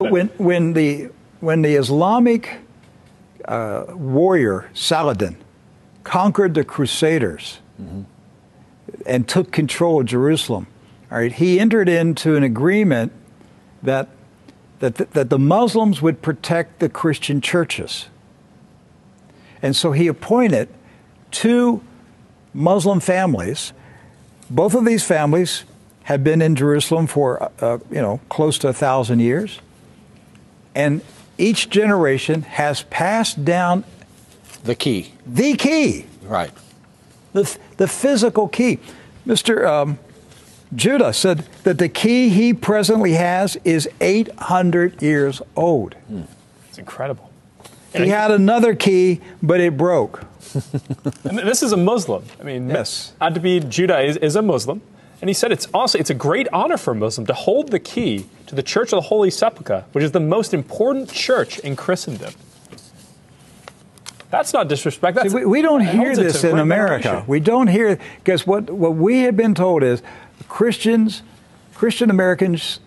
When the Islamic warrior Saladin conquered the Crusaders and took control of Jerusalem, all right, he entered into an agreement that the Muslims would protect the Christian churches. And so he appointed 2 Muslim families. Both of these families have been in Jerusalem for, close to 1,000 years. And each generation has passed down the key. The key. Right. The physical key. Mr. Judah said that the key he presently has is 800 years old. It's incredible. He had another key, but it broke. And this is a Muslim. I mean, yes. Adbi Judah is a Muslim. And he said it's a great honor for a Muslim to hold the key to the Church of the Holy Sepulchre, which is the most important church in Christendom. That's not disrespect. That's we don't hear this in America. We don't hear, because what we have been told is Christian Americans,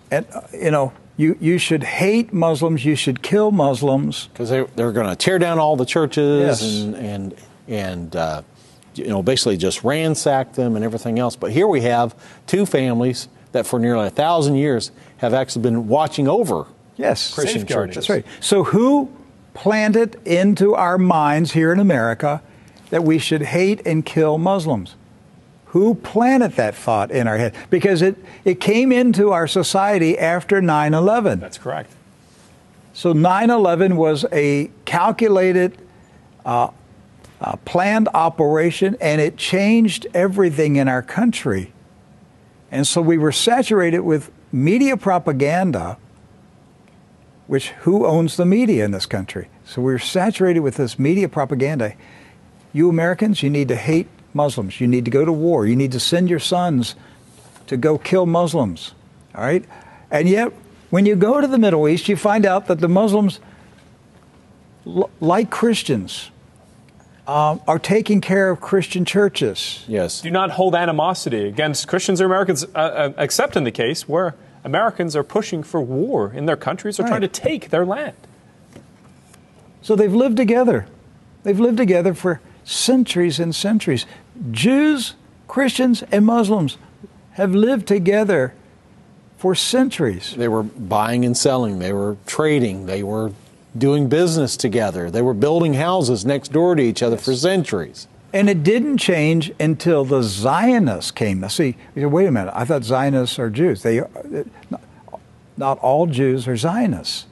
you should hate Muslims, you should kill Muslims. Because they're going to tear down all the churches and basically just ransack them and everything else. But here we have 2 families that for nearly 1,000 years have actually been watching over Christian churches. That's right. So who planted into our minds here in America that we should hate and kill Muslims? Who planted that thought in our head? Because it came into our society after 9/11. That's correct. So 9/11 was a calculated, planned operation, and it changed everything in our country. And so we were saturated with media propaganda, which who owns the media in this country? So we were saturated with this media propaganda. You Americans, you need to hate Muslims. You need to go to war. You need to send your sons to go kill Muslims. All right? And yet, when you go to the Middle East, you find out that the Muslims, like Christians, are taking care of Christian churches. Yes. Do not hold animosity against Christians or Americans, except in the case where Americans are pushing for war in their countries or trying to take their land. So they've lived together. They've lived together for centuries and centuries. Jews, Christians, and Muslims have lived together for centuries. They were buying and selling. They were trading. They were doing business together. They were building houses next door to each other for centuries. And it didn't change until the Zionists came. Now, see, you say, wait a minute, I thought Zionists are Jews. Not all Jews are Zionists.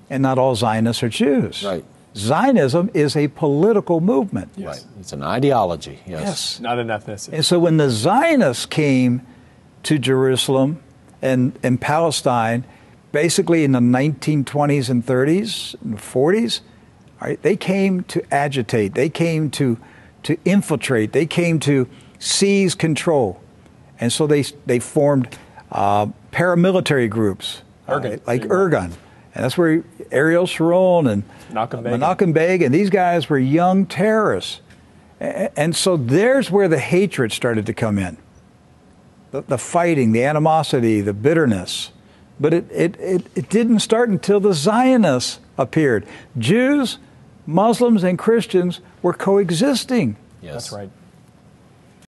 And not all Zionists are Jews. Right. Zionism is a political movement. Yes. Right. It's an ideology. Yes. Not an ethnicity. And so when the Zionists came to Jerusalem and Palestine, basically in the 1920s and 30s and 40s, right, they came to agitate. They came to infiltrate. They came to seize control. And so they formed paramilitary groups, like Irgun. And that's where Ariel Sharon and Menachem Begin, these guys were young terrorists. And so there's where the hatred started to come in. The fighting, the animosity, the bitterness. But it didn't start until the Zionists appeared. Jews, Muslims, and Christians were coexisting. Yes. That's right.